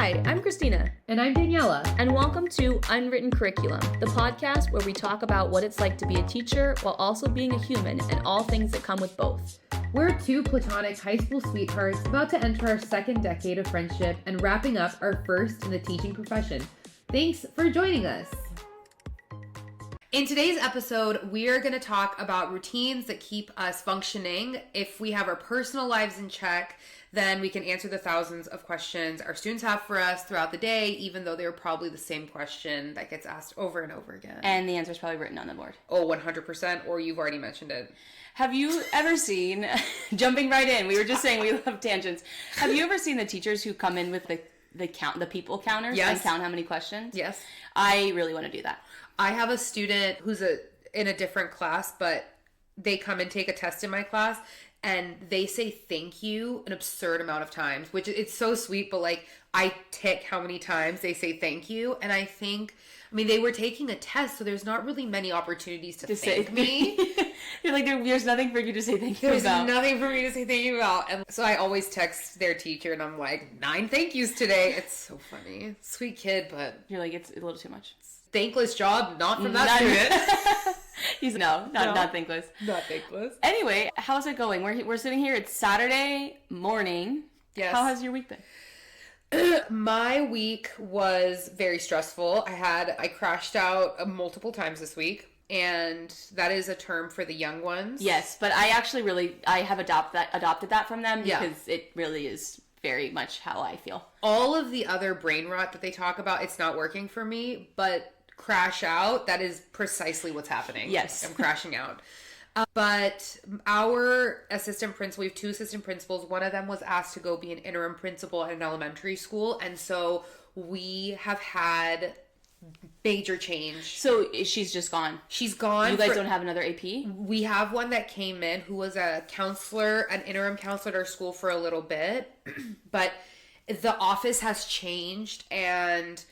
Hi, I'm Kristina. And I'm Daniella. And welcome to Unwritten Curriculum, the podcast where we talk about what it's like to be a teacher while also being a human and all things that come with both. We're two platonic high school sweethearts about to enter our second decade of friendship and wrapping up our first in the teaching profession. Thanks for joining us. In today's episode, we are going to talk about routines that keep us functioning. If we have our personal lives in check, then we can answer the thousands of questions our students have for us throughout the day, even though they're probably the same question that gets asked over and over again. And the answer is probably written on the board. Oh, 100%, or you've already mentioned it. Have you ever seen, jumping right in, we were just saying we love tangents. Have you ever seen the teachers who come in with the people counters and count how many questions? Yes. I really want to do that. I have a student who's in a different class, but they come and take a test in my class, and they say thank you an absurd amount of times, which it's so sweet, but like I tick how many times they say thank you, and I mean, they were taking a test, so there's not really many opportunities to thank me. You're like, there's nothing for you to say thank you There's about. nothing for me to say thank you about. And so I always text their teacher, and I'm like, 9 thank yous today. It's so funny. Sweet kid, but... You're like, it's a little too much. Thankless job, not from that student. He's not thankless. Not thankless. Anyway, how's it going? We're sitting here. It's Saturday morning. Yes. How has your week been? My week was very stressful. I crashed out multiple times this week, and that is a term for the young ones. Yes, but I actually I have adopted that from them because it really is very much how I feel. All of the other brain rot that they talk about, it's not working for me, but crash out, that is precisely what's happening. Yes. I'm crashing out. But our assistant principal, we have 2 assistant principals. One of them was asked to go be an interim principal at an elementary school. And so we have had major change. So she's just gone. She's gone. You guys don't have another AP? We have one that came in who was a counselor, an interim counselor at our school for a little bit. But the office has changed and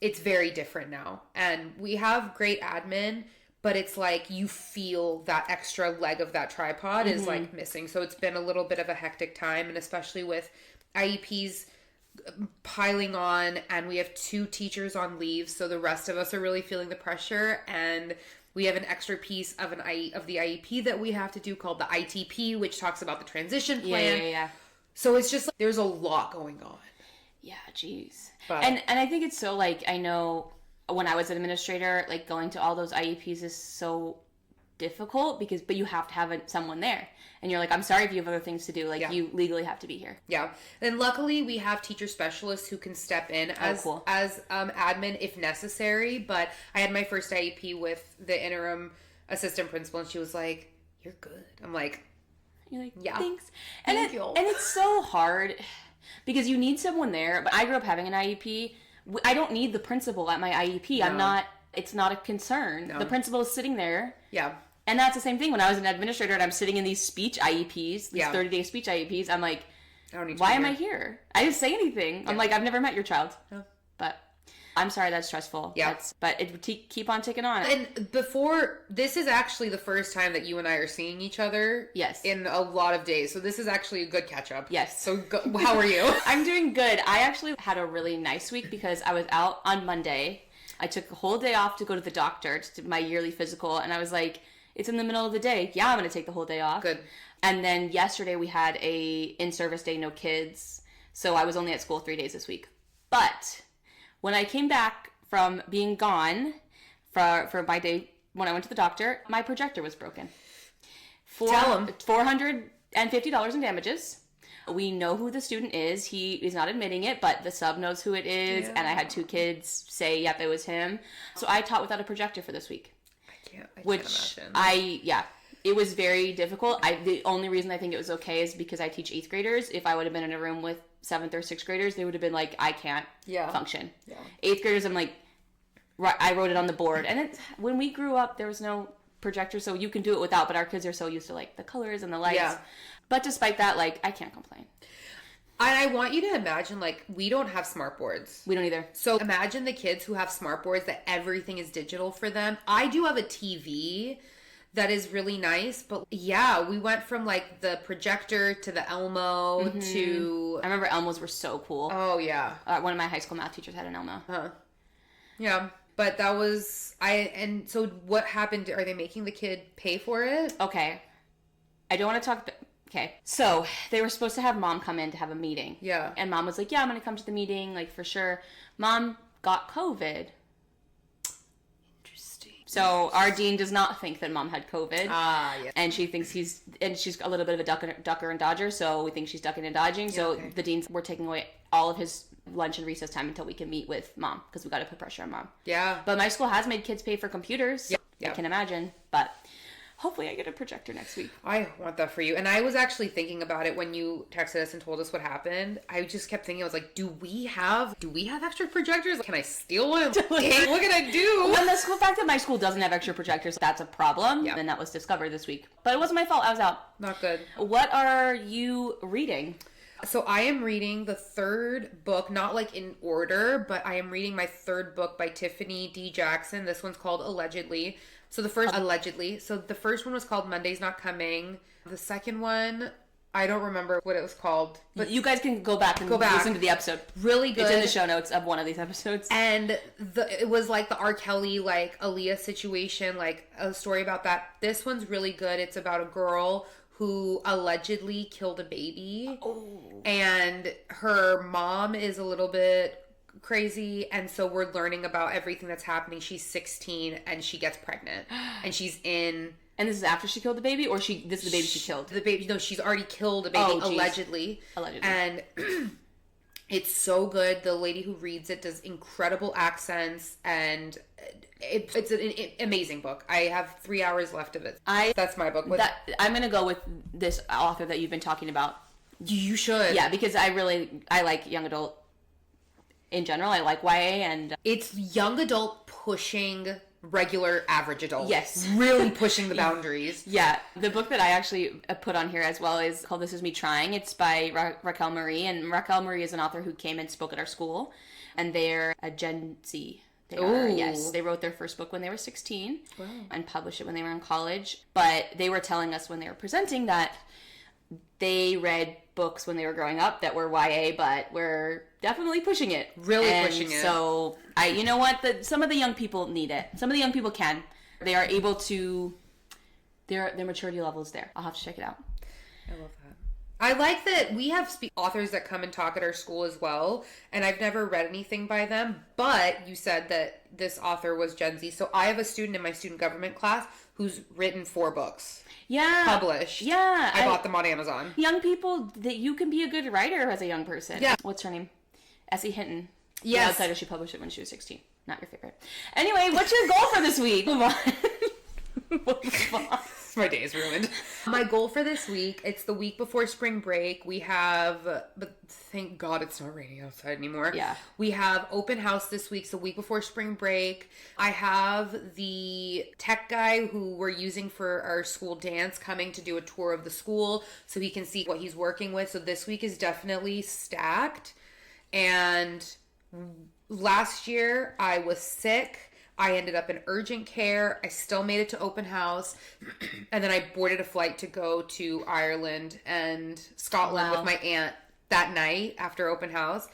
it's very different now. And we have great admin, but it's like you feel that extra leg of that tripod is like missing. So it's been a little bit of a hectic time, and especially with IEPs piling on, and we have 2 teachers on leave, so the rest of us are really feeling the pressure, and we have an extra piece of the IEP that we have to do called the ITP, which talks about the transition plan. Yeah. So it's just like, there's a lot going on. Yeah, geez. But, and I think it's so, like, I know when I was an administrator, like, going to all those IEPs is so difficult but you have to have someone there. And you're like, I'm sorry if you have other things to do. Like, you legally have to be here. Yeah. And luckily, we have teacher specialists who can step in as admin if necessary. But I had my first IEP with the interim assistant principal, and she was like, "You're good." I'm like, "You're like, yeah, thanks." Thank you. And it's so hard because you need someone there. But I grew up having an IEP. I don't need the principal at my IEP. No. It's not a concern. No. The principal is sitting there. Yeah. And that's the same thing when I was an administrator and I'm sitting in these speech IEPs, these 30-day speech IEPs. I'm like, why am I here? I didn't say anything. Yeah. I'm like, I've never met your child. Yeah. But I'm sorry that's stressful. Yeah. But it would keep on ticking on. And this is actually the first time that you and I are seeing each other. Yes. In a lot of days. So this is actually a good catch up. Yes. So how are you? I'm doing good. I actually had a really nice week because I was out on Monday. I took a whole day off to go to the doctor to my yearly physical. And I was like, it's in the middle of the day. Yeah, I'm going to take the whole day off. Good. And then yesterday we had a in-service day, no kids. So I was only at school 3 days this week. But when I came back from being gone for my day, when I went to the doctor, my projector was broken. Tell him. $450 in damages. We know who the student is. He is not admitting it, but the sub knows who it is. Yeah. And I had 2 kids say, yep, it was him. So I taught without a projector for this week. I can't imagine. It was very difficult. The only reason I think it was okay is because I teach 8th graders. If I would have been in a room with 7th or 6th graders, they would have been like, I can't function. Yeah. 8th graders, I'm like, I wrote it on the board. And when we grew up, there was no projector, so you can do it without, but our kids are so used to like the colors and the lights. Yeah. But despite that, like, I can't complain. And I want you to imagine, like, we don't have smart boards. We don't either. So imagine the kids who have smart boards that everything is digital for them. I do have a TV that is really nice. But yeah, we went from like the projector to the Elmo to... I remember Elmos were so cool. Oh, yeah. One of my high school math teachers had an Elmo. Huh. Yeah. But that was... And so what happened? Are they making the kid pay for it? Okay. I don't want to talk... Okay. So they were supposed to have mom come in to have a meeting. Yeah. And mom was like, yeah, I'm going to come to the meeting, like, for sure. Mom got COVID. So our dean does not think that mom had COVID. Yeah. And she thinks she's a little bit of a ducker and dodger, so we think she's ducking and dodging. So okay. The deans were taking away all of his lunch and recess time until we can meet with mom, because we got to put pressure on mom. Yeah. But my school has made kids pay for computers. Yeah. I can imagine. But hopefully I get a projector next week. I want that for you. And I was actually thinking about it when you texted us and told us what happened. I just kept thinking, I was like, do we have extra projectors? Can I steal one? What can I do? When the fact that my school doesn't have extra projectors, that's a problem. Yeah. And that was discovered this week. But it wasn't my fault. I was out. Not good. What are you reading? So I am reading the third book, not like in order, but I am reading my third book by Tiffany D. Jackson. This one's called Allegedly. So the first one was called Monday's Not Coming. The second one, I don't remember what it was called. But you guys can go back listen to the episode. Really good. It's in the show notes of one of these episodes. And it was like the R. Kelly, like Aaliyah situation, like a story about that. This one's really good. It's about a girl who allegedly killed a baby. Oh. And her mom is a little bit crazy, and so we're learning about everything that's happening. She's 16 and she gets pregnant, and she's in... And this is after she killed the baby, or this is the baby she killed? The baby, no, she's already killed a baby, allegedly. And it's so good. The lady who reads it does incredible accents, and it's an amazing book. I have 3 hours left of it. That's my book. I'm going to go with this author that you've been talking about. You should. Yeah, because I like young adult in general. I like YA, and it's young adult pushing regular average adult. Yes. Really pushing the boundaries. Yeah. The book that I actually put on here as well is called This Is Me Trying. It's by Racquel Marie, and Racquel Marie is an author who came and spoke at our school, and they're a Gen Z. They wrote their first book when they were 16 and published it when they were in college. But they were telling us when they were presenting that they read books when they were growing up that were YA, but were definitely pushing it. Really pushing it. So, you know what? Some of the young people need it. Some of the young people can. They are able to... Their maturity level is there. I'll have to check it out. I love that. I like that we have authors that come and talk at our school as well, and I've never read anything by them, but you said that this author was Gen Z. So I have a student in my student government class who's written 4 books. Yeah. Published. Yeah. I bought them on Amazon. Young people, that you can be a good writer as a young person. Yeah. What's her name? Essie Hinton. Yes. The Outsider, she published it when she was 16. Not your favorite. Anyway, what's your goal for this week? Move on. My day is ruined. My goal for this week, it's the week before spring break. We have, but thank God it's not raining outside anymore. Yeah. We have open house this week, so week before spring break. I have the tech guy who we're using for our school dance coming to do a tour of the school so he can see what he's working with. So this week is definitely stacked. And last year I was sick. I ended up in urgent care. I still made it to open house. And then I boarded a flight to go to Ireland and Scotland with my aunt that night after open house.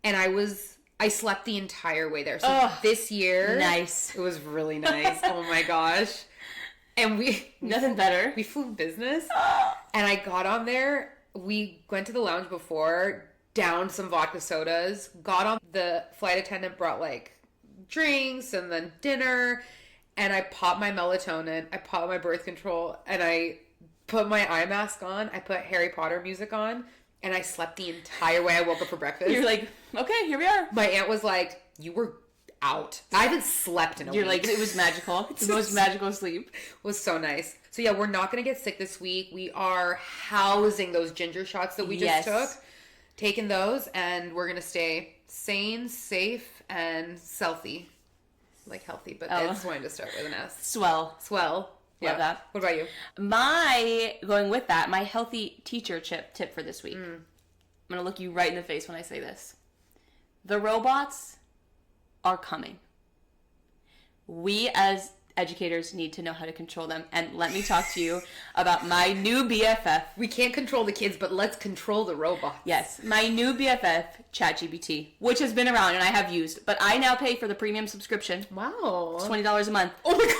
And I slept the entire way there. So this year... Nice. It was really nice. Oh my gosh. And Nothing better. We flew business. And I got on there. We went to the lounge before, downed some vodka sodas, got on. The flight attendant brought like drinks and then dinner, and I popped my melatonin, I popped my birth control, and I put my eye mask on, I put Harry Potter music on, and I slept the entire way. I woke up for breakfast. You're like, okay, here we are. My aunt was like, you were out. I haven't slept in a week. You're like, it was magical. It's the most magical sleep. It was so nice. So yeah, we're not going to get sick this week. We are housing those ginger shots that we just took, taking those, and we're going to stay sane, safe, and selfie. Like healthy, but I just wanted to start with an S. Swell. Yeah. Love that. What about you? Going with that, my healthy teacher tip for this week. I'm going to look you right in the face when I say this. The robots are coming. We as educators need to know how to control them. And let me talk to you about my new BFF. We can't control the kids, but let's control the robots. Yes, my new BFF, ChatGPT, which has been around and I have used, but I now pay for the premium subscription. Wow. It's $20 a month. Oh my God.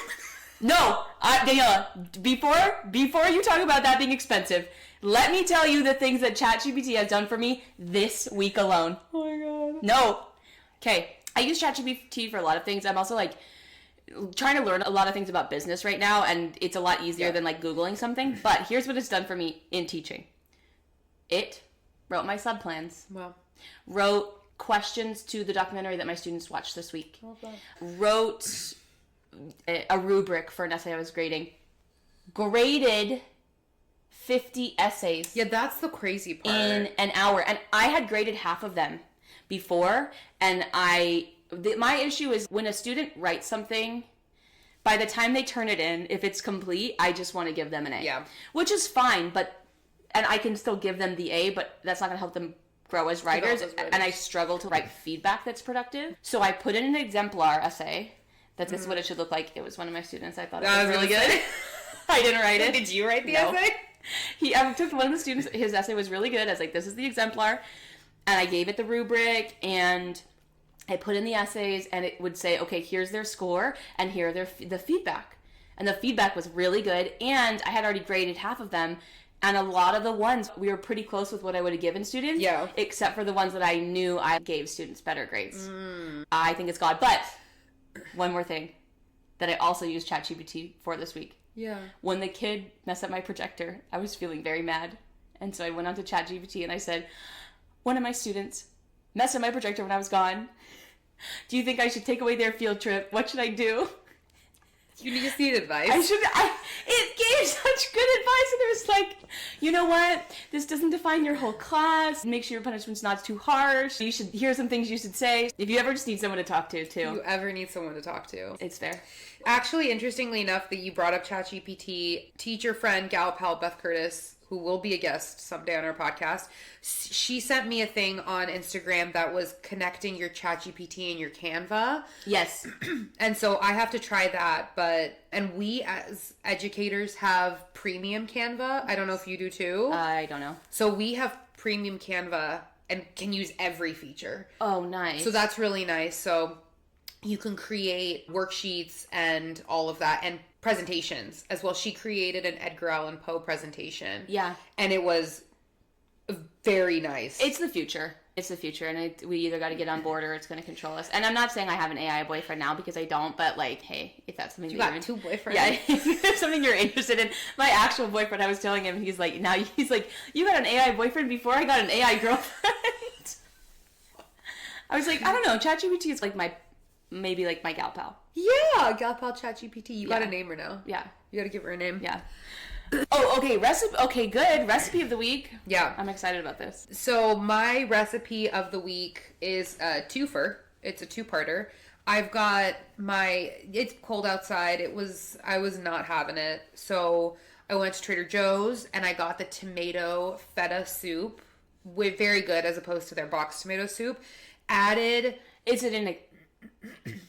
No, Daniella, before you talk about that being expensive, let me tell you the things that ChatGPT has done for me this week alone. Oh my God. No. Okay, I use ChatGPT for a lot of things. I'm also like trying to learn a lot of things about business right now, and it's a lot easier than like Googling something. But here's what it's done for me in teaching. It wrote my sub plans. Wow. Wrote questions to the documentary that my students watched this week. Wrote a rubric for an essay I was grading. Graded 50 essays. Yeah, that's the crazy part. In an hour. And I had graded half of them before, and my issue is when a student writes something, by the time they turn it in, if it's complete, I just want to give them an A. Yeah. Which is fine, and I can still give them the A, but that's not going to help them grow as writers. And I struggle to write feedback that's productive. So I put in an exemplar essay. This is what it should look like. It was one of my students. I thought it was really good. I didn't write it. Did you write the essay? I took one of the students. His essay was really good. I was like, this is the exemplar. And I gave it the rubric, and I put in the essays, and it would say, okay, here's their score, and here are the feedback. And the feedback was really good, and I had already graded half of them, and a lot of the ones, we were pretty close with what I would have given students, except for the ones that I knew I gave students better grades. I think it's God. But one more thing that I also used ChatGPT for this week. Yeah. When the kid messed up my projector, I was feeling very mad. And so I went on to ChatGPT and I said, one of my students messed up my projector when I was gone. Do you think I should take away their field trip? What should I do? You just need advice. It gave such good advice, and it was like, you know what? This doesn't define your whole class. Make sure your punishment's not too harsh. Here are some things you should say. If you ever just need someone to talk to, too. You ever need someone to talk to. It's fair. Actually, interestingly enough, that you brought up ChatGPT, teacher friend, gal pal, Beth Curtis, who will be a guest someday on our podcast, she sent me a thing on Instagram that was connecting your ChatGPT and your Canva. Yes. And so I have to try that, and we as educators have premium Canva. I don't know if you do too. I don't know. So we have premium Canva and can use every feature. Oh, nice. So that's really nice. So you can create worksheets and all of that, and presentations as well. She created an Edgar Allan Poe presentation. Yeah. And it was very nice. It's the future. It's the future, and we either got to get on board or it's going to control us. And I'm not saying I have an AI boyfriend now, because I don't, but like, hey, if that's something you got two boyfriends. Yeah, if it's something you're interested in. My actual boyfriend, I was telling him, he's like, you got an AI boyfriend before I got an AI girlfriend. I was like, I don't know, ChatGPT is like maybe my gal pal. Yeah, gal pal ChatGPT. You got to name her now. Yeah. You got to give her a name. Yeah. Oh, okay. Okay, good. Recipe of the week. Yeah. I'm excited about this. So my recipe of the week is a twofer. It's a two-parter. I've got it's cold outside. I was not having it. So I went to Trader Joe's and I got the tomato feta soup. Very good, as opposed to their boxed tomato soup.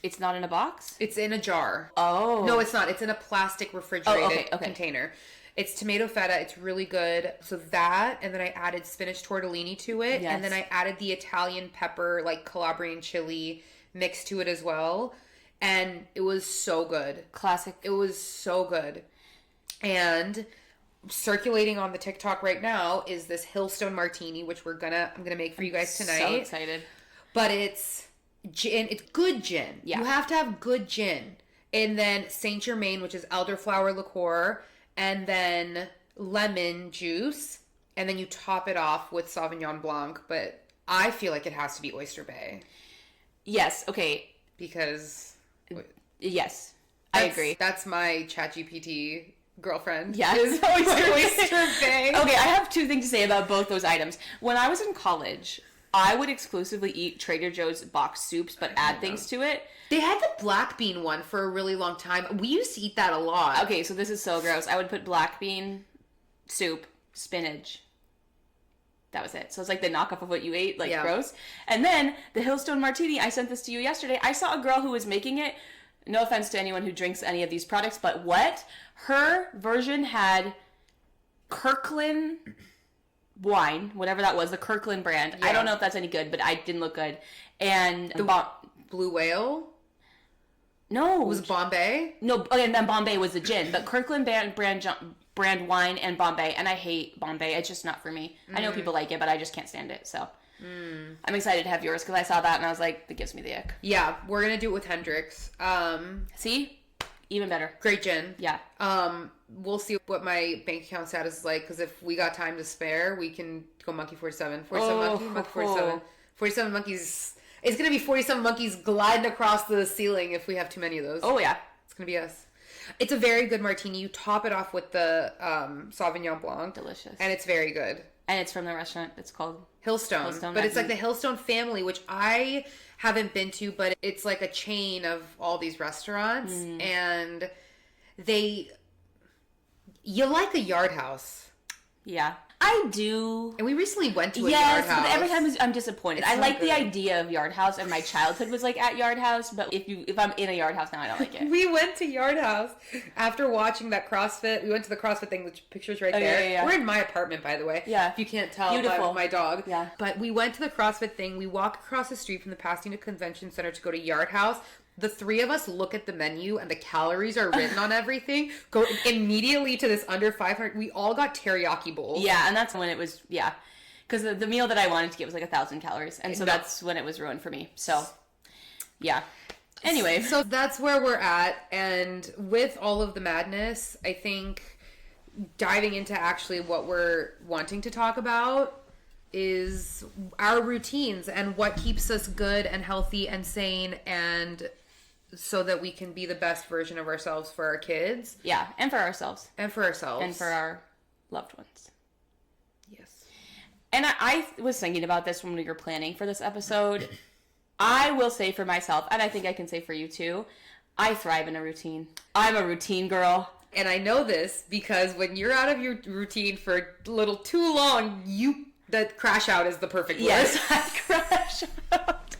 It's not in a box? It's in a jar. Oh. No, it's not. It's in a plastic refrigerated container. It's tomato feta. It's really good. So that, and then I added spinach tortellini to it. Yes. And then I added the Italian pepper, like Calabrian chili mix to it as well. And it was so good. Classic. It was so good. And circulating on the TikTok right now is this Hillstone martini, which I'm gonna make for you guys tonight. So excited. But it's gin. It's good gin. Yeah. You have to have good gin. And then Saint Germain, which is elderflower liqueur, and then lemon juice, and then you top it off with Sauvignon Blanc. But I feel like it has to be Oyster Bay. Yes. Okay. Because yes, I agree. That's my ChatGPT girlfriend. Yeah. Is Oyster Bay. Okay, I have two things to say about both those items. When I was in college, I would exclusively eat Trader Joe's boxed soups, but add things to it. They had the black bean one for a really long time. We used to eat that a lot. Okay, so this is so gross. I would put black bean soup, spinach. That was it. So it's like the knockoff of what you ate, gross. And then the Hillstone martini, I sent this to you yesterday. I saw a girl who was making it. No offense to anyone who drinks any of these products, but what? Her version had Kirkland wine, whatever that was, the Kirkland brand. Yeah. I don't know if that's any good, but I didn't look good. And the Blue Whale? No. Was Bombay? No, and then Bombay was the gin, but Kirkland brand wine and Bombay, and I hate Bombay. It's just not for me. I know people like it, but I just can't stand it, so. I'm excited to have yours because I saw that and I was like, that gives me the ick. Yeah, we're going to do it with Hendrix. See? Even better. Great gin. Yeah. We'll see what my bank account status is like, because if we got time to spare, we can go Monkey 47. 47 monkeys. It's going to be 47 monkeys gliding across the ceiling if we have too many of those. Oh, yeah. It's going to be us. It's a very good martini. You top it off with the Sauvignon Blanc. Delicious. And it's very good. And it's from the restaurant. It's called Hillstone. But it's like the Hillstone family, which I haven't been to, but it's like a chain of all these restaurants. And you like a Yard House. Yeah. I do. And we recently went to a Yard House. Yes, but every time I'm disappointed. It's I so like good. the idea of Yard House, and my childhood was like at Yard House, but if I'm in a Yard House now, I don't like it. We went to Yard House after watching that CrossFit. We went to the CrossFit thing, which picture's right there. Yeah. We're in my apartment, by the way. Yeah. If you can't tell Beautiful. by my dog. Yeah. But we went to the CrossFit thing. We walked across the street from the Pasadena Convention Center to go to Yard House. The three of us look at the menu and the calories are written on everything. Go immediately to this under 500. We all got teriyaki bowls. Yeah, and that's when it was, because the meal that I wanted to get was like 1,000 calories, and so that's when it was ruined for me. So, yeah. Anyway. So that's where we're at, and with all of the madness, I think diving into actually what we're wanting to talk about is our routines and what keeps us good and healthy and sane, and so that we can be the best version of ourselves for our kids. Yeah, and for ourselves. And for ourselves. And for our loved ones. Yes. And I was thinking about this when we were planning for this episode. I will say for myself, and I think I can say for you too, I thrive in a routine. I'm a routine girl. And I know this because when you're out of your routine for a little too long, the crash out is the perfect word. Yes, I crash out.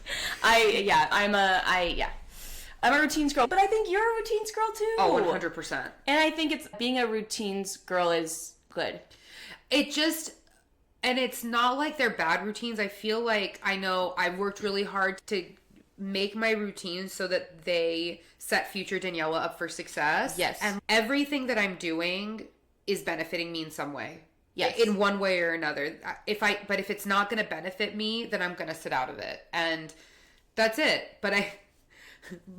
I'm a routines girl, but I think you're a routines girl too. Oh, 100%. And I think being a routines girl is good. And it's not like they're bad routines. I feel like I've worked really hard to make my routines so that they set future Daniella up for success. Yes. And everything that I'm doing is benefiting me in some way. Yes. In one way or another. But if it's not going to benefit me, then I'm going to sit out of it. And that's it. But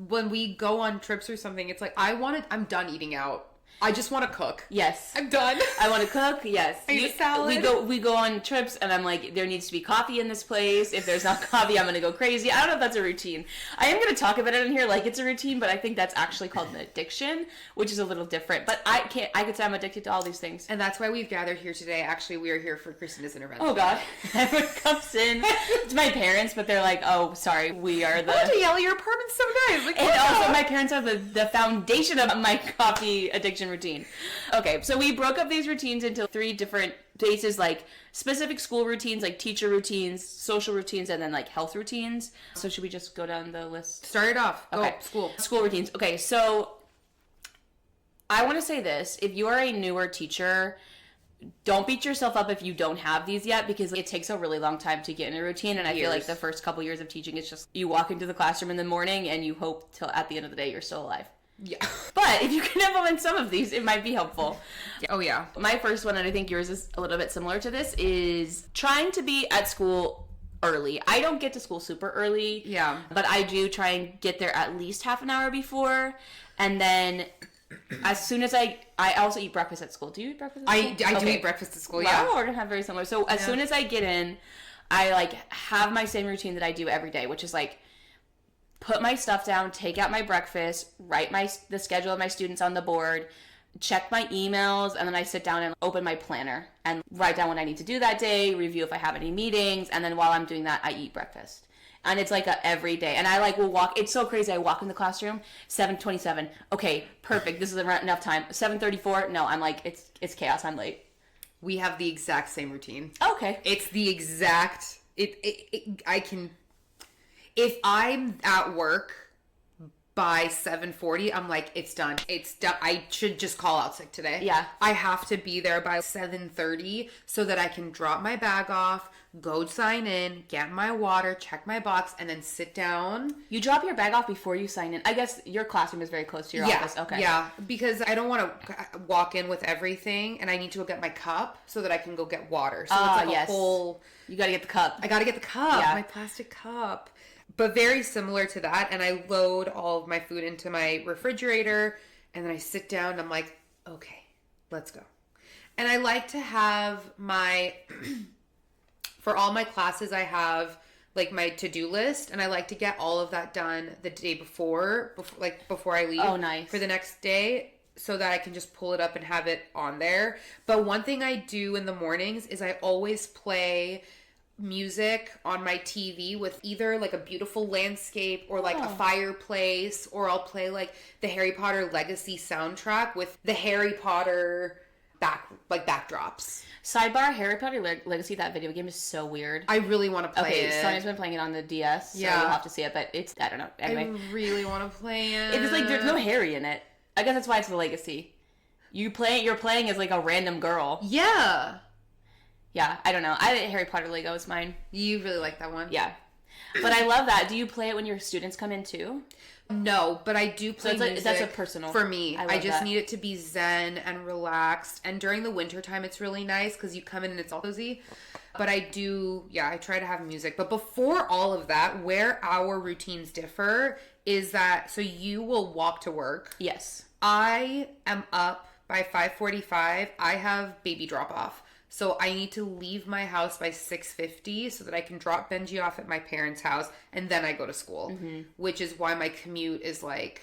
when we go on trips or something, it's like, I'm done eating out. I just want to cook. Yes. I'm done. I want to cook. Yes. I need a salad. We go on trips and I'm like, there needs to be coffee in this place. If there's not coffee, I'm going to go crazy. I don't know if that's a routine. I am going to talk about it in here like it's a routine, but I think that's actually called an addiction, which is a little different. But I could say I'm addicted to all these things. And that's why we've gathered here today. Actually, we are here for Kristina's intervention. Oh God. Everyone comes in. It's my parents, but they're like, oh, sorry, we are the... Oh, Daniella, your apartment's so nice. Like, and also my parents are the foundation of my coffee addiction routine. Okay, so we broke up these routines into 3 different bases, like specific school routines, like teacher routines, social routines, and then like health routines. So should we just go down the list? Start it off. Go. Okay. School routines. Okay, so I want to say this. If you are a newer teacher, don't beat yourself up if you don't have these yet, because it takes a really long time to get in a routine. And I feel like the first couple years of teaching, it's just you walk into the classroom in the morning and you hope till at the end of the day you're still alive. Yeah. But if you can implement some of these, it might be helpful. Oh, yeah. My first one, and I think yours is a little bit similar to this, is trying to be at school early. I don't get to school super early. Yeah. But I do try and get there at least half an hour before. And then as soon as I also eat breakfast at school. Do you eat breakfast at school? I do eat breakfast at school, yeah. Wow, we're going to have very similar. So as soon as I get in, I like have my same routine that I do every day, which is like put my stuff down, take out my breakfast, write the schedule of my students on the board, check my emails, and then I sit down and open my planner and write down what I need to do that day, review if I have any meetings, and then while I'm doing that, I eat breakfast. And it's like a every day. And I like will walk. It's so crazy. I walk in the classroom, 7:27. Okay, perfect. This is enough time. 7:34. No, I'm like, it's chaos. I'm late. We have the exact same routine. Okay. It's the exact, I can, if I'm at work by 7:40, I'm like, it's done. It's done. I should just call out sick today. Yeah. I have to be there by 7:30 so that I can drop my bag off, go sign in, get my water, check my box, and then sit down. You drop your bag off before you sign in. I guess your classroom is very close to your office. Okay. Yeah, because I don't want to walk in with everything, and I need to go get my cup so that I can go get water. So it's like a whole... You got to get the cup. I got to get the cup, my plastic cup. But very similar to that, and I load all of my food into my refrigerator, and then I sit down, and I'm like, okay, let's go. And I like to have my... For all my classes, I have like my to-do list, and I like to get all of that done the day before I leave. Oh, nice. For the next day, so that I can just pull it up and have it on there. But one thing I do in the mornings is I always play music on my TV with either like a beautiful landscape or like a fireplace, or I'll play like the Harry Potter Legacy soundtrack with the Harry Potter backdrops. Sidebar, Harry Potter Legacy, that video game is so weird. I really want to play it. Sonia's been playing it on the DS, so you'll have to see it, but it's, I don't know. Anyway. I really want to play it. It's like, there's no Harry in it. I guess that's why it's the Legacy. You're playing as like a random girl. Yeah. Yeah, I don't know. Harry Potter Lego is mine. You really like that one? Yeah. But I love that. Do you play it when your students come in too? No, but I do play music. That's a personal. For me, I just need it to be zen and relaxed. And during the winter time, it's really nice because you come in and it's all cozy. But I try to have music. But before all of that, where our routines differ is that, so you will walk to work. Yes. I am up by 5:45. I have baby drop off. So I need to leave my house by 6:50 so that I can drop Benji off at my parents' house, and then I go to school, which is why my commute is like,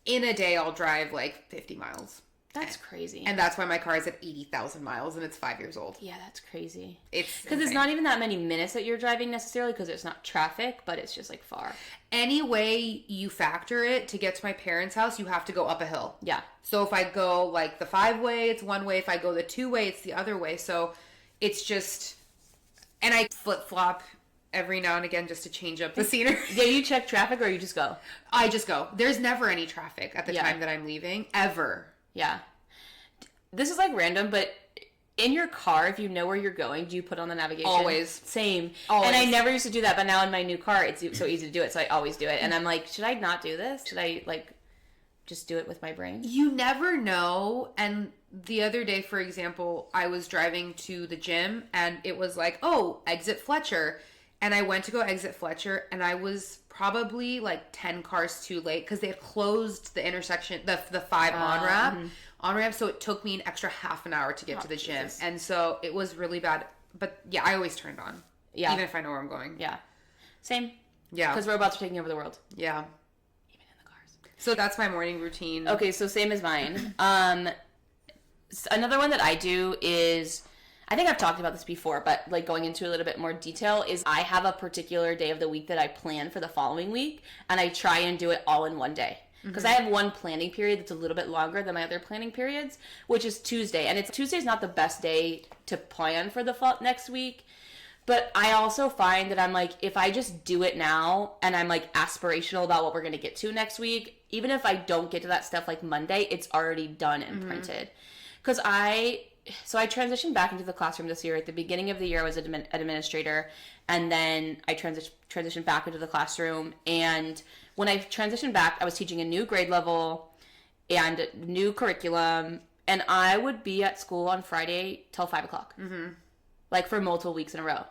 in a day I'll drive like 50 miles. That's crazy. And that's why my car is at 80,000 miles and it's 5 years old. Yeah, that's crazy. It's because it's not even that many minutes that you're driving necessarily, because it's not traffic, but it's just like far. Any way you factor it to get to my parents' house, you have to go up a hill. Yeah. So if I go like the 5-way, it's one way. If I go the 2-way, it's the other way. So it's just, and I flip-flop every now and again just to change up the scenery. Yeah, you check traffic or you just go? I just go. There's never any traffic at the time that I'm leaving, ever. Yeah. This is like random, but in your car, if you know where you're going, do you put on the navigation? Always. Same. Always. And I never used to do that, but now in my new car, it's so easy to do it, so I always do it. And I'm like, should I not do this? Should I like just do it with my brain? You never know. And the other day, for example, I was driving to the gym and it was like, oh, exit Fletcher. And I went to go exit Fletcher and I was probably like 10 cars too late because they had closed the intersection, the 5 on-ramp. So it took me an extra half an hour to get to the gym. Jesus. And so it was really bad. But yeah, I always turned on. Yeah. Even if I know where I'm going. Yeah. Same. Yeah. Because robots are taking over the world. Yeah. Even in the cars. So that's my morning routine. Okay, so same as mine. Another one that I do is, I think I've talked about this before, but like going into a little bit more detail, is I have a particular day of the week that I plan for the following week, and I try and do it all in one day. Because I have one planning period that's a little bit longer than my other planning periods, which is Tuesday. And Tuesday's not the best day to plan for the next week. But I also find that I'm like, if I just do it now and I'm like aspirational about what we're going to get to next week, even if I don't get to that stuff like Monday, it's already done and printed. Because I transitioned back into the classroom this year. At the beginning of the year, I was an administrator, and then I transitioned back into the classroom. And when I transitioned back, I was teaching a new grade level and new curriculum, and I would be at school on Friday till 5 o'clock, like for multiple weeks in a row.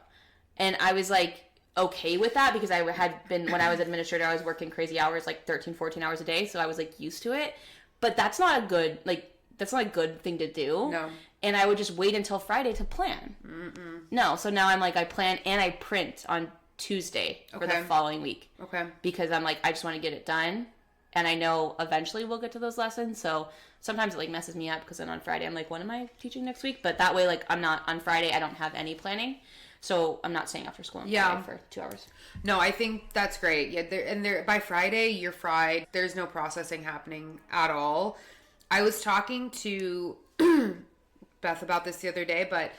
And I was like okay with that because I had been, when I was administrator, I was working crazy hours, like 13, 14 hours a day. So I was like used to it, but that's not a good thing to do. No. And I would just wait until Friday to plan. No. So now I'm like, I plan and I print on Tuesday for the following week. Okay. Because I'm like, I just want to get it done. And I know eventually we'll get to those lessons. So sometimes it like messes me up because then on Friday I'm like, what am I teaching next week? But that way, like, I'm not on Friday. I don't have any planning. So I'm not staying after school on Friday for 2 hours. No, I think that's great. Yeah. By Friday, you're fried. There's no processing happening at all. I was talking to Beth about this the other day, but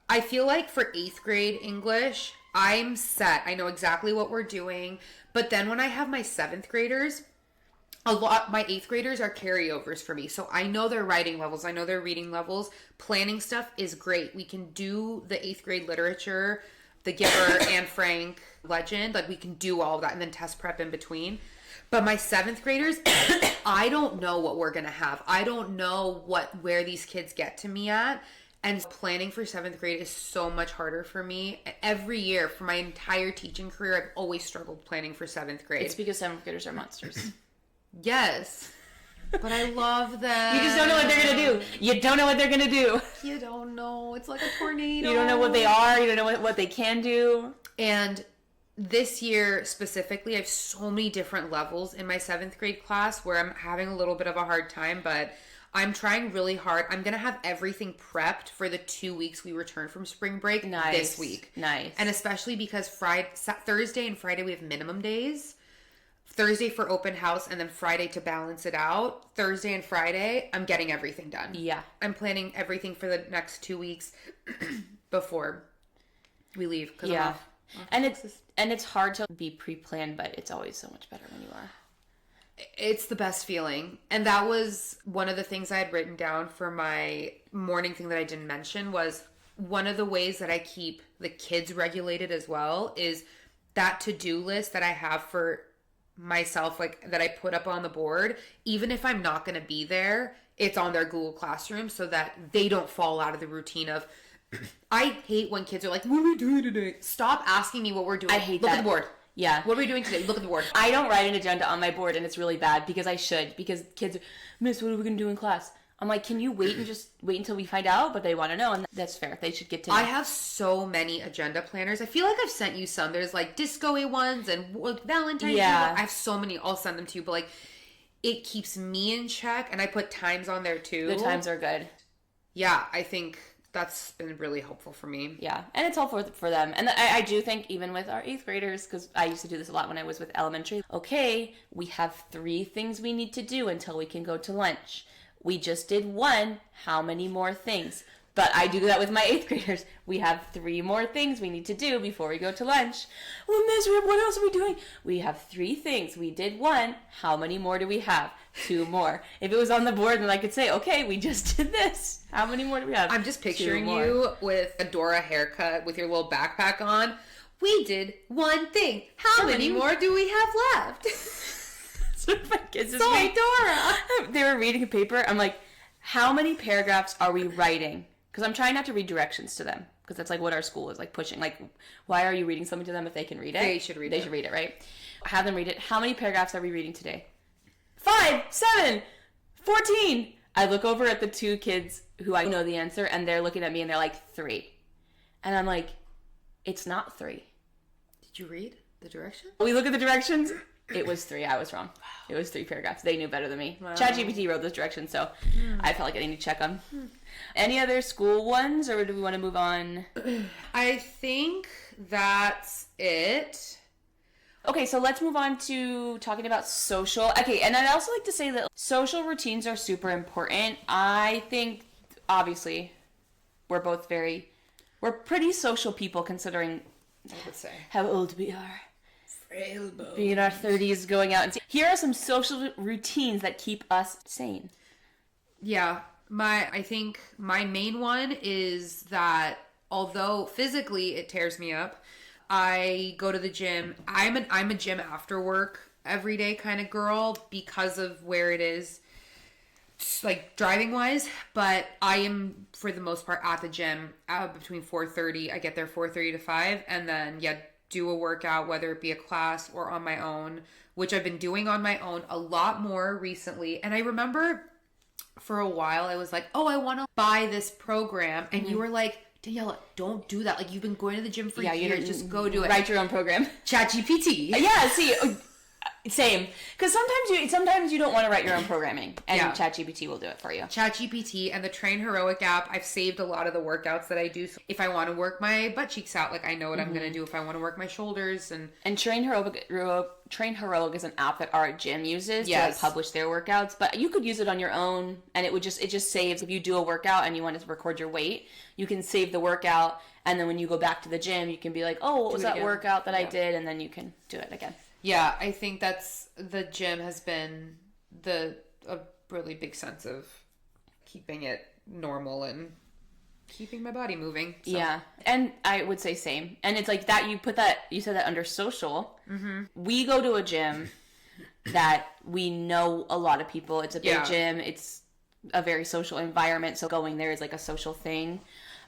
I feel like for 8th grade English, I'm set. I know exactly what we're doing. But then when I have my 7th graders, my 8th graders are carryovers for me. So I know their writing levels. I know their reading levels. Planning stuff is great. We can do the 8th grade literature, The Giver, Anne Frank, Legend. Like, we can do all of that and then test prep in between. But my 7th graders, I don't know what we're going to have. I don't know where these kids get to me at. And planning for 7th grade is so much harder for me. Every year for my entire teaching career, I've always struggled planning for 7th grade. It's because 7th graders are monsters. Yes. But I love them. You just don't know what they're going to do. You don't know what they're going to do. You don't know. It's like a tornado. You don't know what they are. You don't know what they can do. And this year specifically, I have so many different levels in my 7th grade class where I'm having a little bit of a hard time, but I'm trying really hard. I'm going to have everything prepped for the 2 weeks we return from spring break this week. Nice. And especially because Thursday and Friday we have minimum days. Thursday for open house and then Friday to balance it out. Thursday and Friday, I'm getting everything done. Yeah. I'm planning everything for the next 2 weeks before we leave. Yeah. And it's hard to be pre-planned, but it's always so much better when you are. It's the best feeling. And that was one of the things I had written down for my morning thing that I didn't mention was one of the ways that I keep the kids regulated as well is that to-do list that I have for myself, like that I put up on the board, even if I'm not going to be there, it's on their Google Classroom so that they don't fall out of the routine of, I hate when kids are like, what are we doing today? Stop asking me what we're doing. I hate Look that. at the board. Yeah. What are we doing today? Look at the board. I don't write an agenda on my board and it's really bad because I should. Because kids, Miss, what are we going to do in class? I'm like, can you wait until we find out? But they want to know, and that's fair. They should get to know. I have so many agenda planners. I feel like I've sent you some. There's like disco-y ones and Valentine's Day. I have so many. I'll send them to you. But like, it keeps me in check, and I put times on there too. The times are good. Yeah, I think that's been really helpful for me. Yeah, and it's helpful for them. And I do think even with our 8th graders, because I used to do this a lot when I was with elementary. Okay, we have 3 things we need to do until we can go to lunch. We just did 1. How many more things? But I do that with my 8th graders. We have 3 more things we need to do before we go to lunch. Well, Miss, what else are we doing? We have 3 things. We did 1. How many more do we have? 2 more. If it was on the board, then I could say, okay, we just did this. How many more do we have? I'm just picturing you with a Dora haircut with your little backpack on. We did 1 thing. How many more do we have left? My kids so Dora. They were reading a paper. I'm like, how many paragraphs are we writing? Because I'm trying not to read directions to them. Because that's like what our school is like pushing. Like, why are you reading something to them if they can read it? They should read it. They should read it, right? Have them read it. How many paragraphs are we reading today? 5, 7, 14. I look over at the 2 kids who I know the answer, and they're looking at me and they're like, 3. And I'm like, it's not 3. Did you read the directions? We look at the directions. It was 3. I was wrong. It was 3 paragraphs. They knew better than me. Wow. ChatGPT wrote those directions, so I felt like I needed to check them. Any other school ones, or do we want to move on? I think that's it. Okay, so let's move on to talking about social. Okay, and I'd also like to say that social routines are super important. I think, obviously, we're pretty social people considering I would say how old we are. Being in our 30s, going out and here are some social routines that keep us sane. Yeah, I think my main one is that although physically it tears me up, I go to the gym. I'm a gym after work every day kind of girl because of where it is, like driving wise. But I am for the most part at the gym between 4:30. I get there 4:30 to 5, and then do a workout, whether it be a class or on my own, which I've been doing on my own a lot more recently. And I remember for a while I was like, oh, I want to buy this program. And you were like, Daniella, don't do that. Like, you've been going to the gym for years. Just go do it. Write your own program. ChatGPT. Yeah, see, Same. Because sometimes you don't want to write your own programming, and ChatGPT will do it for you. ChatGPT and the Train Heroic app, I've saved a lot of the workouts that I do. So if I want to work my butt cheeks out, like I know what I'm going to do. If I want to work my shoulders. And Train Heroic is an app that our gym uses to like publish their workouts. But you could use it on your own, and it just saves. If you do a workout and you want to record your weight, you can save the workout, and then when you go back to the gym, you can be like, oh, what was that workout that I did? And then you can do it again. Yeah, I think the gym has been a really big sense of keeping it normal and keeping my body moving. So. Yeah, and I would say same. And it's like that, you said that under social. Mm-hmm. We go to a gym that we know a lot of people. It's a big gym. It's a very social environment. So going there is like a social thing.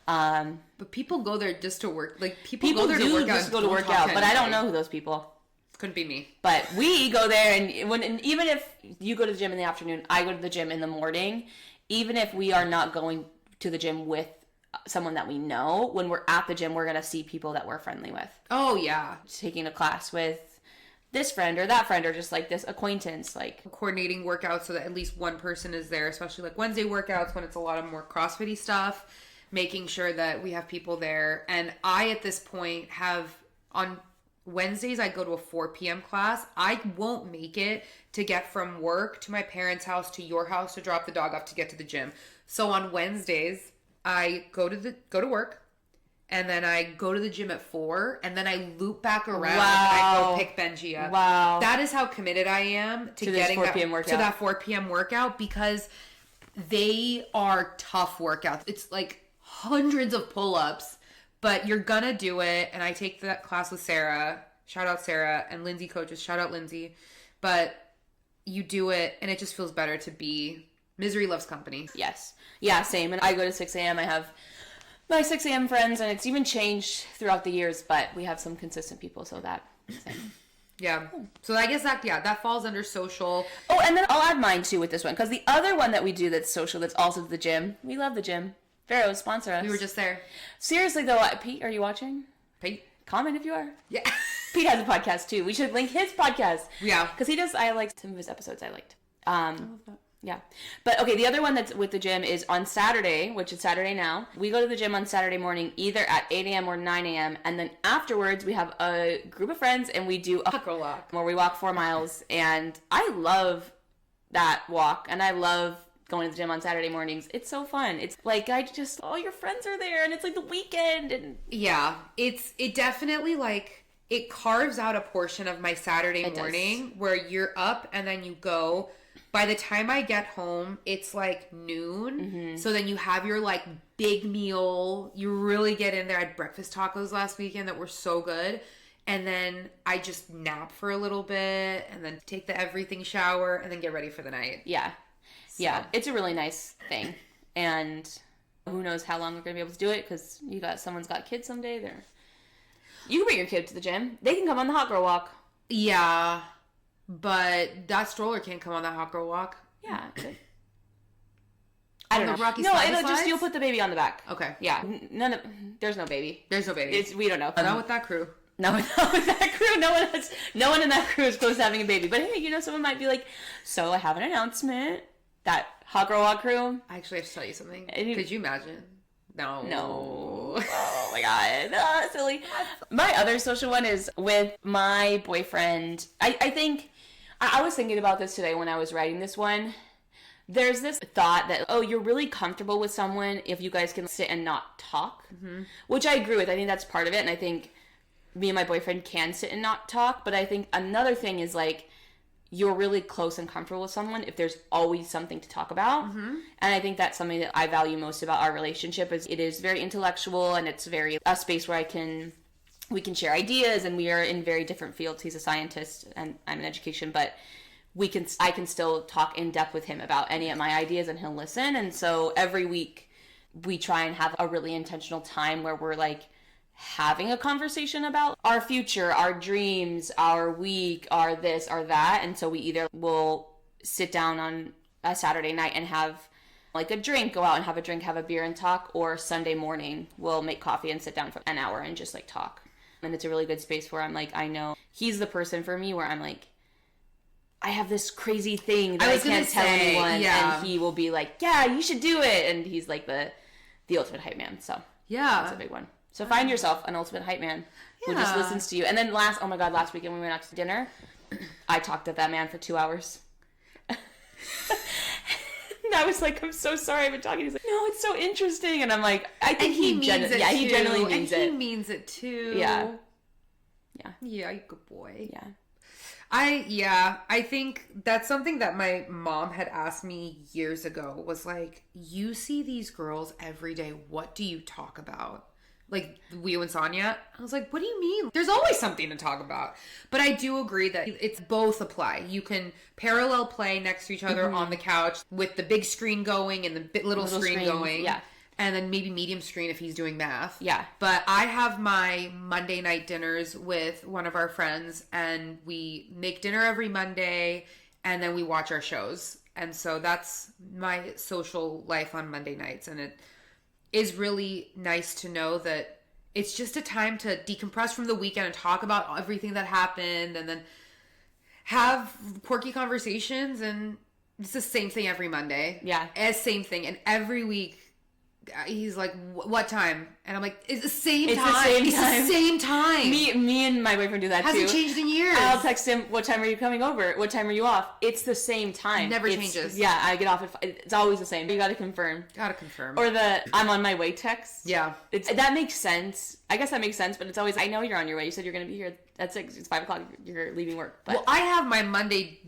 But people go there just to work. Like people go there to work out. Just go to work out, but I don't know who those people. Couldn't be me. But we go there, and even if you go to the gym in the afternoon, I go to the gym in the morning. Even if we are not going to the gym with someone that we know, when we're at the gym, we're going to see people that we're friendly with. Oh, yeah. Taking a class with this friend or that friend or just like this acquaintance. Like coordinating workouts so that at least one person is there, especially like Wednesday workouts when it's a lot of more CrossFit-y stuff, making sure that we have people there. And I, at this point, have on Wednesdays, I go to a 4 p.m. class. I won't make it to get from work to my parents' house to your house to drop the dog off to get to the gym. So on Wednesdays, I go to work, and then I go to the gym at 4, and then I loop back around and I go pick Benji up. Wow. That is how committed I am to getting 4 p.m. workout. To that 4 p.m. workout, because they are tough workouts. It's like hundreds of pull-ups. But you're gonna do it, and I take that class with Sarah. Shout out Sarah, and Lindsay coaches. Shout out Lindsay. But you do it, and it just feels better to be. Misery loves company. Yes. Yeah, same. And I go to 6 a.m. I have my 6 a.m. friends, and it's even changed throughout the years, but we have some consistent people, so that. Same. Yeah. So I guess that falls under social. Oh, and then I'll add mine too with this one, because the other one that we do that's social, that's also the gym. We love the gym. Vero, sponsor us. We were just there. Seriously, though, Pete, are you watching? Pete? Comment if you are. Yeah. Pete has a podcast, too. We should link his podcast. Yeah. Because I liked some of his episodes I liked. I love that. Yeah. But, okay, the other one that's with the gym is on Saturday, which is Saturday now. We go to the gym on Saturday morning, either at 8 a.m. or 9 a.m. And then afterwards, we have a group of friends, and we do a Huckle walk. Where we walk 4 miles. And I love that walk, and I love going to the gym on Saturday mornings. It's so fun. It's like all your friends are there, and it's like the weekend. And yeah, it definitely like it carves out a portion of my Saturday morning where you're up and then you go. By the time I get home, it's like noon. Mm-hmm. So then you have your like big meal. You really get in there. I had breakfast tacos last weekend that were so good. And then I just nap for a little bit and then take the everything shower and then get ready for the night. Yeah. So. Yeah, it's a really nice thing. And who knows how long we're going to be able to do it, because someone's got kids someday. You can bring your kid to the gym. They can come on the hot girl walk. Yeah, but that stroller can't come on that hot girl walk. Yeah, it could. I don't know. Rocky you'll put the baby on the back. Okay. Yeah, there's no baby. There's no baby. We don't know. Not with that crew. No, not with that crew. No one in that crew is close to having a baby. But hey, someone might be like, so I have an announcement. That hot girl walk crew. I actually have to tell you something. Could you imagine? No. Oh my god. Silly. My other social one is with my boyfriend. I think, I was thinking about this today when I was writing this one. There's this thought that, you're really comfortable with someone if you guys can sit and not talk. Mm-hmm. Which I agree with. I think that's part of it. And I think me and my boyfriend can sit and not talk. But I think another thing is like, you're really close and comfortable with someone if there's always something to talk about. Mm-hmm. And I think that's something that I value most about our relationship is it is very intellectual, and it's very a space where we can share ideas, and we are in very different fields. He's a scientist and I'm in education, but I can still talk in depth with him about any of my ideas, and he'll listen. And so every week we try and have a really intentional time where we're like having a conversation about our future, our dreams, our week, our this, our that. And so we either will sit down on a Saturday night and have like a drink, go out and have a drink, have a beer and talk, or Sunday morning we'll make coffee and sit down for an hour and just like talk. And it's a really good space where I'm like, I know he's the person for me where I'm like, I have this crazy thing that I can't tell anyone. Yeah. And he will be like, yeah, you should do it. And he's like the ultimate hype man. So yeah, that's a big one. So find yourself an ultimate hype man who just listens to you. And then last weekend when we went out to dinner, I talked to that man for 2 hours. And I was like, I'm so sorry I've been talking. He's like, no, it's so interesting. And I'm like, I think he means it. Yeah, he genuinely means it. He means it too. Yeah. Yeah. Yeah, good boy. Yeah. I think that's something that my mom had asked me years ago, was like, you see these girls every day. What do you talk about? Like you and Sonia. I was like, what do you mean? There's always something to talk about. But I do agree that it's both apply. You can parallel play next to each other on the couch with the big screen going and the little screen going. Yeah. And then maybe medium screen if he's doing math. Yeah. But I have my Monday night dinners with one of our friends, and we make dinner every Monday, and then we watch our shows. And so that's my social life on Monday nights. And it is really nice to know that it's just a time to decompress from the weekend and talk about everything that happened, and then have quirky conversations. And it's the same thing every Monday. Yeah. Same thing. And every week, he's like, what time? And I'm like, it's the same time. It's the same time. Me and my boyfriend do that too. Hasn't changed in years. I'll text him, what time are you coming over? What time are you off? It's the same time. It never changes. Yeah, I get off at 5. It's always the same. You gotta confirm. Or the I'm on my way text. Yeah. That makes sense. I guess that makes sense, but it's always, I know you're on your way. You said you're gonna be here at 6. It's 5 o'clock. You're leaving work. But. Well, I have my Monday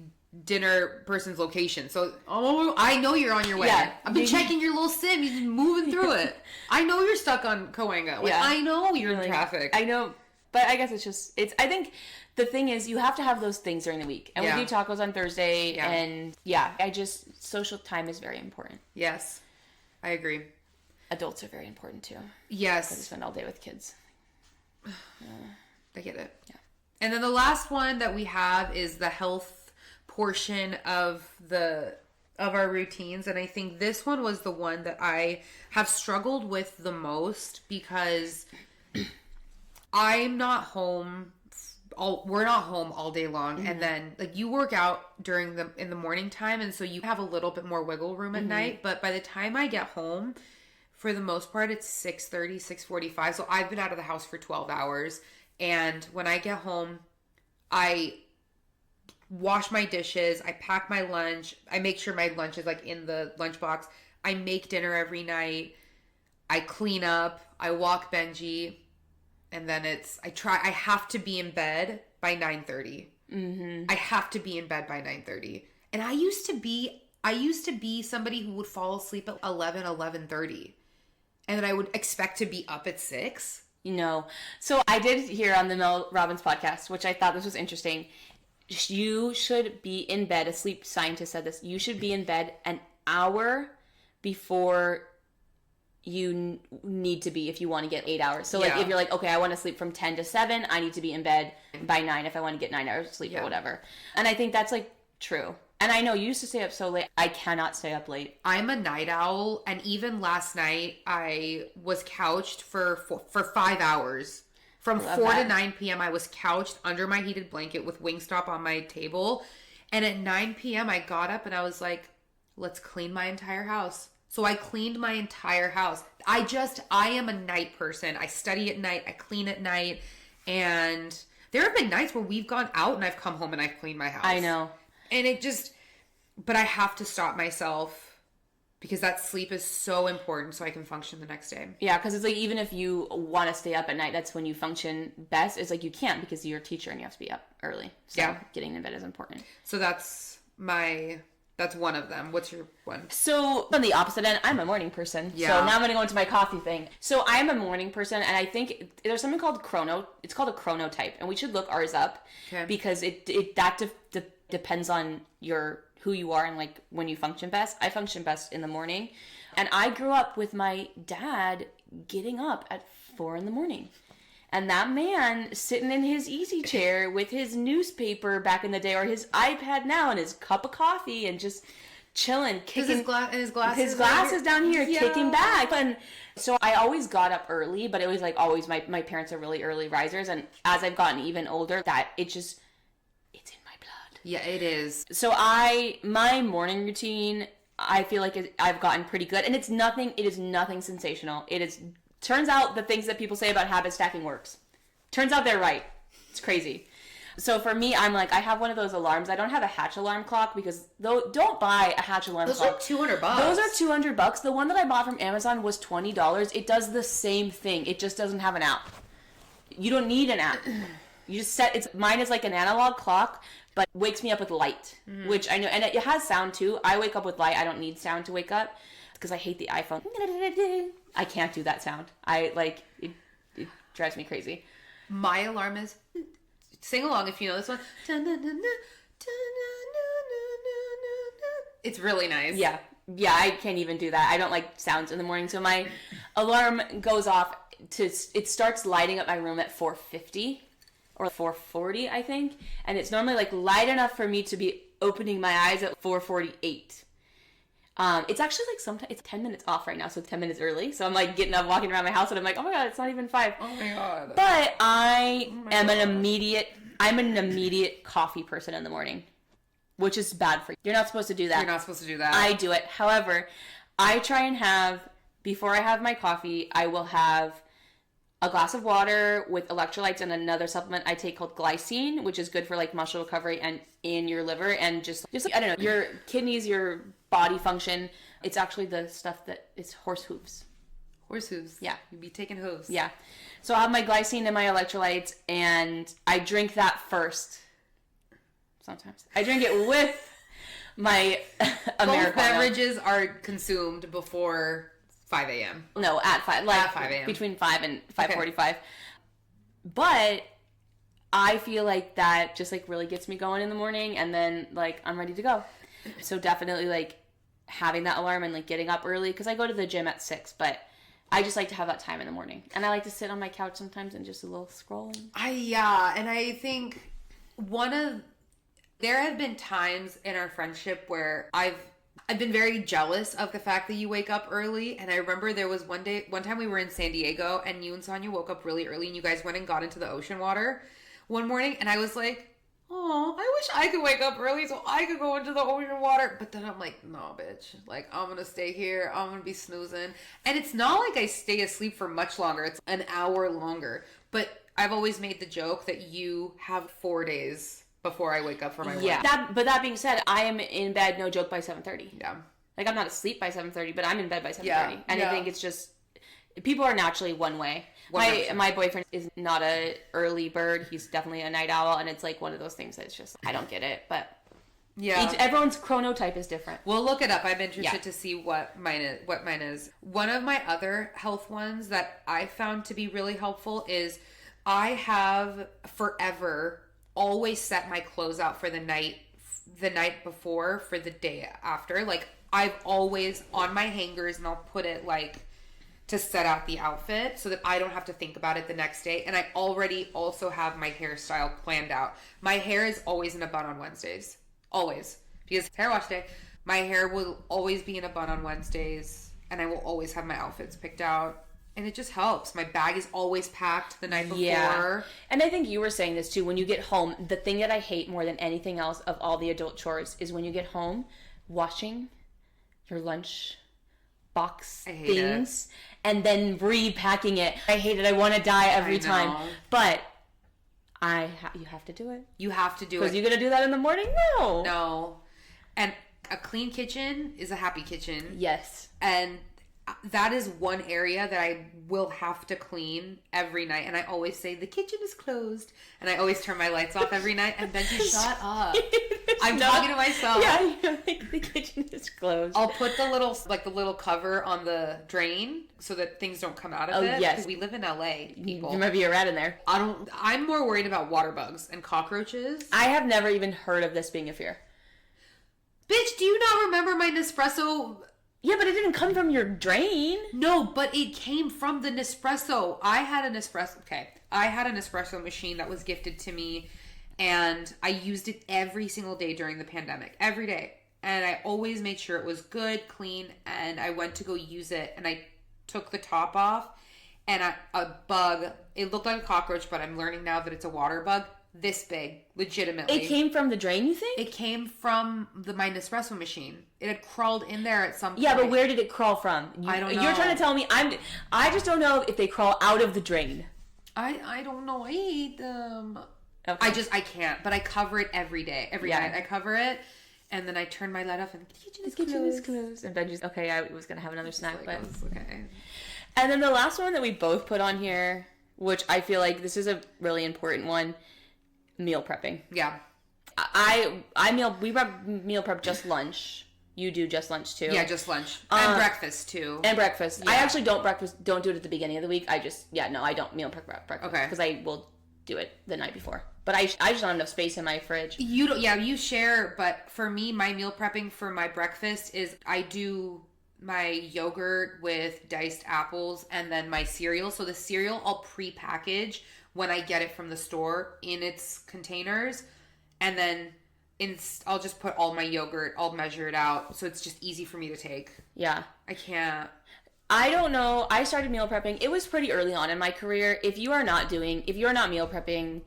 dinner person's location, so I know you're on your way. Yeah, I've been checking your little sim. You've been moving through it. I know you're stuck on Cahuenga. Like, I know you're in traffic. I know, but I guess I think the thing is, you have to have those things during the week, and we do tacos on Thursday, and social time is very important. Yes, I agree. Adults are very important too. Yes, because we spend all day with kids. I get it. Yeah, and then the last one that we have is the health portion of our routines, and I think this one was the one that I have struggled with the most, because I'm not home we're not home all day long, and then like you work out in the morning time, and so you have a little bit more wiggle room at night, but by the time I get home, for the most part, it's 6:30, 6:45, so I've been out of the house for 12 hours, and when I get home, I wash my dishes, I pack my lunch, I make sure my lunch is like in the lunchbox, I make dinner every night, I clean up, I walk Benji, and then I have to be in bed by 9:30. I have to be in bed by 9:30. And I used to be somebody who would fall asleep at 11:30. And then I would expect to be up at 6. So I did hear on the Mel Robbins podcast, which I thought this was interesting. You should be in bed, a sleep scientist said this, you should be in bed an hour before you need to be if you want to get 8 hours. So like if you're like, okay, I want to sleep from 10 to 7, I need to be in bed by 9 if I want to get 9 hours of sleep or whatever. And I think that's like true. And I know you used to stay up so late. I cannot stay up late. I'm a night owl, and even last night I was couched for 5 hours. From 4 to 9 p.m., I was couched under my heated blanket with Wingstop on my table. And at 9 p.m., I got up and I was like, let's clean my entire house. So I cleaned my entire house. I am a night person. I study at night. I clean at night. And there have been nights where we've gone out and I've come home and I've cleaned my house. I know. And but I have to stop myself, because that sleep is so important so I can function the next day. Yeah, because it's like, even if you want to stay up at night, that's when you function best. It's like you can't, because you're a teacher and you have to be up early. So getting in bed is important. So that's one of them. What's your one? So on the opposite end, I'm a morning person. Yeah. So now I'm going to go into my coffee thing. So I am a morning person, and I think there's something called it's called a chronotype, and we should look ours up because it depends on who you are and like when you function best. I function best in the morning, and I grew up with my dad getting up at 4 a.m. and that man sitting in his easy chair with his newspaper back in the day, or his iPad now, and his cup of coffee, and just chilling, kicking his glasses down here, kicking back. And so I always got up early, but it was like always my parents are really early risers, and as I've gotten even older, that it's in my blood. Yeah, it is. So my morning routine, I feel like I've gotten pretty good, and it is nothing sensational. Turns out the things that people say about habit stacking works. Turns out they're right. It's crazy. So for me, I'm like, I have one of those alarms. I don't have a Hatch alarm clock because don't buy a Hatch alarm clock. Those are $200. Those are $200. The one that I bought from Amazon was $20. It does the same thing. It just doesn't have an app. You don't need an app. You just mine is like an analog clock, but wakes me up with light, which I know, and it has sound too. I wake up with light. I don't need sound to wake up because I hate the iPhone. I can't do that sound. It drives me crazy. My alarm is, sing along if you know this one. It's really nice. Yeah, I can't even do that. I don't like sounds in the morning, so my alarm goes off it starts lighting up my room at 4:50 or 4:40, I think, and it's normally like light enough for me to be opening my eyes at 4:48. It's actually like sometimes it's 10 minutes off right now, so it's 10 minutes early. So I'm like getting up, walking around my house, and I'm like, oh my god, it's not even 5. Oh my god. But I'm an immediate coffee person in the morning, which is bad for you. You're not supposed to do that. You're not supposed to do that. I do it. However, I try and before I have my coffee, I will have a glass of water with electrolytes and another supplement I take called glycine, which is good for like muscle recovery and in your liver and just I don't know, your kidneys, your body function. It's actually the stuff that it's horse hooves. Horse hooves. Yeah. You'd be taking hooves. Yeah. So I have my glycine and my electrolytes, and I drink that first. Sometimes. I drink it with my Americano. Both beverages are consumed before 5 a.m. No, at 5. Like at 5 a.m. Between 5 and 5:45. Okay. But I feel like that just like really gets me going in the morning, and then like I'm ready to go. So definitely like having that alarm and like getting up early, because I go to the gym at 6, but I just like to have that time in the morning. And I like to sit on my couch sometimes and just a little scrolling. And I think there have been times in our friendship where I've been very jealous of the fact that you wake up early. And I remember there was one time we were in San Diego and you and Sonia woke up really early and you guys went and got into the ocean water one morning. And I was like, oh, I wish I could wake up early so I could go into the ocean water. But then I'm like, no, bitch. Like, I'm going to stay here. I'm going to be snoozing. And it's not like I stay asleep for much longer. It's an hour longer. But I've always made the joke that you have 4 days before I wake up for my work. Yeah. But that being said, I am in bed, no joke, by 7:30. Yeah. Like, I'm not asleep by 7:30, but I'm in bed by 7:30. Yeah. And I think it's just, people are naturally one way. My boyfriend is not a early bird. He's definitely a night owl, and it's like one of those things that's just, I don't get it, but yeah, everyone's chronotype is different. We'll look it up. I'm interested to see what mine is. One of my other health ones that I found to be really helpful is I have forever always set my clothes out for the night before for the day after. Like, I've always on my hangers, and I'll put it like to set out the outfit so that I don't have to think about it the next day. And I already also have my hairstyle planned out. My hair is always in a bun on Wednesdays. Always. Because it's hair wash day. My hair will always be in a bun on Wednesdays. And I will always have my outfits picked out. And it just helps. My bag is always packed the night before. Yeah. And I think you were saying this too. When you get home, the thing that I hate more than anything else of all the adult chores is when you get home, washing your lunch box things and then repacking it. I hate it. I want to die every time. But you have to do it. You have to do it. Because you're going to do that in the morning? No. And a clean kitchen is a happy kitchen. Yes. And that is one area that I will have to clean every night. And I always say, the kitchen is closed. And I always turn my lights off every night. And Benji, shut up. I'm talking to myself. Yeah, you're like, the kitchen is closed. I'll put the little cover on the drain so that things don't come out of it. Yes. Because we live in LA, people. There might be a rat in there. I'm more worried about water bugs and cockroaches. I have never even heard of this being a fear. Bitch, do you not remember my Nespresso? Yeah, but it didn't come from your drain. No, but it came from the Nespresso. I had a Nespresso machine that was gifted to me, and I used it every single day during the pandemic. Every day. And I always made sure it was good, clean, and I went to go use it, and I took the top off, and a bug, it looked like a cockroach, but I'm learning now that it's a water bug, this big, legitimately. It came from the drain, you think? It came from my Nespresso machine. It had crawled in there at some point. Yeah, but where did it crawl from? I don't know. You're trying to tell me I just don't know if they crawl out of the drain. I don't know. I hate them. Okay. I can't. But I cover it every day. Every night I cover it. And then I turn my light off and the kitchen is closed. And Benji's, okay, I was going to have another snack, but... Okay. And then the last one that we both put on here, which I feel like this is a really important one, meal prepping. Yeah. We meal prep just lunch. You do just lunch too. Yeah, just lunch. And breakfast too. And breakfast. Yeah. I actually don't do it at the beginning of the week. I don't meal prep breakfast. Okay. Because I will do it the night before. But I just don't have enough space in my fridge. You share, but for me, my meal prepping for my breakfast is I do my yogurt with diced apples and then my cereal. So the cereal I'll pre-package when I get it from the store in its containers. And then I'll just put all my yogurt, I'll measure it out. So it's just easy for me to take. Yeah. I can't. I don't know. I started meal prepping. It was pretty early on in my career. If you are not meal prepping,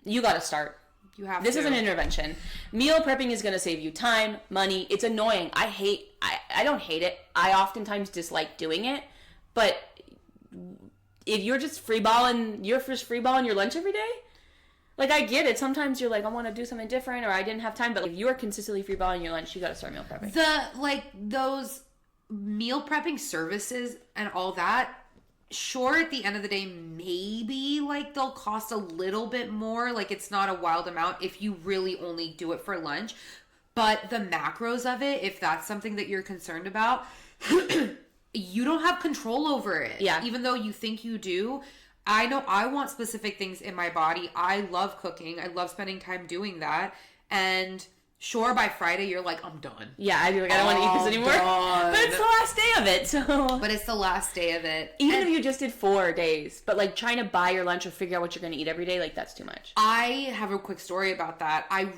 you got to start. You have This to. is an intervention. Meal prepping is going to save you time, money. It's annoying. I don't hate it. I oftentimes dislike doing it. But if you're just freeballing your lunch every day, like, I get it. Sometimes you're like, I want to do something different, or I didn't have time. But if you are consistently freeballing your lunch, you got to start meal prepping. Those meal prepping services and all that, sure, at the end of the day, maybe like they'll cost a little bit more. Like, it's not a wild amount if you really only do it for lunch. But the macros of it, if that's something that you're concerned about, you don't have control over it. Yeah. Even though you think you do. I know I want specific things in my body. I love cooking. I love spending time doing that. And sure, by Friday, you're like, I'm done. Yeah, I'd be like, I don't want to eat this anymore. Done. But it's the last day of it, so... But it's the last day of it. Even if you just did 4 days, but, like, trying to buy your lunch or figure out what you're going to eat every day, like, that's too much. I have a quick story about that. I'd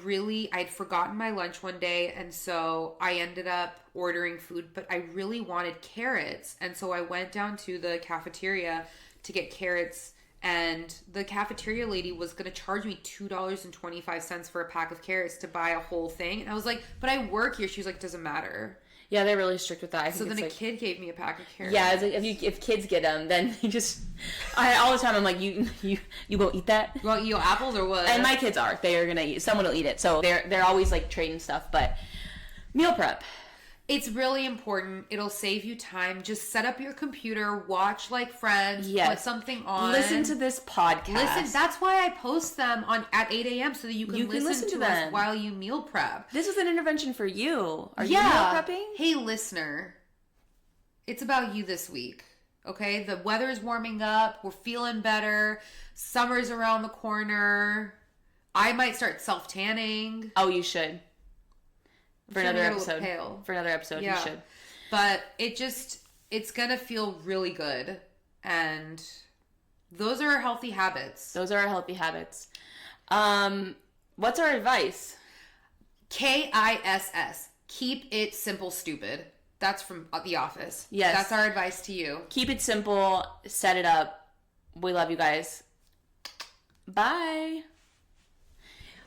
forgotten my lunch one day, and so I ended up ordering food, but I really wanted carrots. And so I went down to the cafeteria to get carrots, and the cafeteria lady was going to charge me $2.25 for a pack of carrots to buy a whole thing. And I was like, but I work here. She was like, doesn't matter. Yeah, they're really strict with that. So then a kid gave me a pack of carrots. Yeah, it's like if kids get them, then you just... all the time I'm like, you won't eat that? You want to eat apples or what? And my kids are. They are going to eat. Someone will eat it. So they're always like trading stuff. But meal prep. It's really important. It'll save you time. Just set up your computer, watch like Friends, put something on. Listen to this podcast. That's why I post them at 8 a.m. so that you can listen to them us while you meal prep. This is an intervention for you. Are you meal prepping? Hey, listener. It's about you this week. Okay? The weather's warming up. We're feeling better. Summer's around the corner. I might start self-tanning. Oh, you should. For another episode, yeah. You should. But it's going to feel really good. And those are our healthy habits. What's our advice? KISS. Keep it simple, stupid. That's from The Office. Yes. That's our advice to you. Keep it simple. Set it up. We love you guys. Bye.